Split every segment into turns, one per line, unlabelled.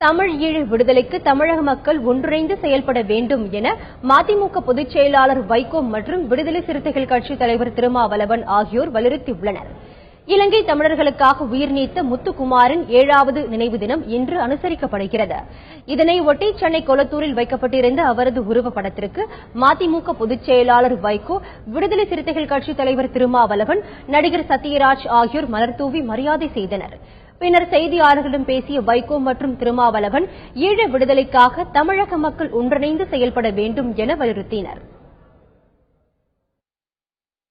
தமிழ் ஈழ விடுதலைக்கு தமிழக மக்கள் ஒன்றிணைந்து செயல்பட வேண்டும் என மதிமுக பொதுச் செயலாளர் வைகோ மற்றும் விடுதலை சிறுத்தைகள் கட்சித் தலைவர் திருமாவளவன் ஆகியோர் வலியுறுத்தியுள்ளனர். இலங்கை தமிழர்களுக்காக உயிர் நீத்த முத்துக்குமாரின் 7வது நினைவு தினம் இன்று அனுசரிக்கப்படுகிறது. இதனையொட்டி சென்னை கொளத்தூரில் வைக்கப்பட்டிருந்த அவரது உருவப்படத்திற்கு மதிமுக பொதுச் செயலாளர் வைகோ, விடுதலை சிறுத்தைகள் கட்சித் தலைவர் திருமாவளவன், நடிகர் சத்யராஜ் ஆகியோர் மலர்தூவி மரியாதை செய்தனர். பின்னர் செய்தியாளர்களிடம் பேசிய வைகோ மற்றும் திருமாவளவன் ஈழ விடுதலைக்காக தமிழக மக்கள் ஒன்றிணைந்து செயல்பட வேண்டும் என வலியுறுத்தினர்.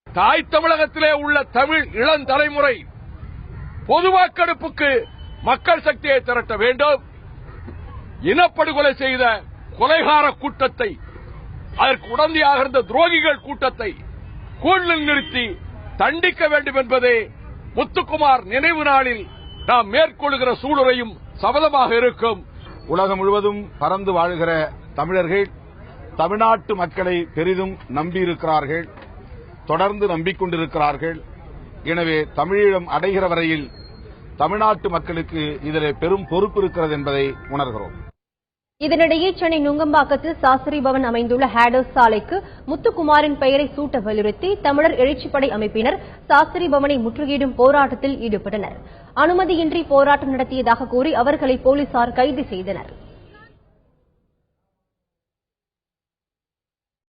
தாய் தமிழகத்திலே உள்ள தமிழ் இளம் தலைமுறை பொது வாக்கெடுப்புக்கு மக்கள் சக்தியை திரட்ட வேண்டும். இனப்படுகொலை செய்த கொலைகார கூட்டத்தை, அதற்கு உடந்தையாக இருந்த துரோகிகள் கூட்டத்தை கூண்டில் நிறுத்தி தண்டிக்க வேண்டும் என்பதே முத்துக்குமார் நினைவு நாளில் நாம் மேற்கொள்கிற சூளுரையும் சபதமாக இருக்கும்.
உலகம் முழுவதும் பறந்து வாழ்கிற தமிழர்கள் தமிழ்நாட்டு மக்களை பெரிதும் நம்பியிருக்கிறார்கள், தொடர்ந்து நம்பிக்கொண்டிருக்கிறார்கள். எனவே தமிழீழம் அடைகிற வரையில் தமிழ்நாட்டு மக்களுக்கு இதில் பெரும் பொறுப்பு இருக்கிறது என்பதை உணர்கிறோம்.
இதனிடையே சென்னை நுங்கம்பாக்கத்தில் சாஸ்திரி பவன் அமைந்துள்ள ஹேடர்ஸ் சாலைக்கு முத்துக்குமாரின் பெயரை சூட்ட வலியுறுத்தி தமிழர் எழுச்சிப்படை அமைப்பினர் சாஸ்திரி பவனை முற்றுகையிடும் போராட்டத்தில் ஈடுபட்டனர். அனுமதியின்றி போராட்டம் நடத்தியதாக கூறி அவர்களை போலீசார் கைது செய்தனர்.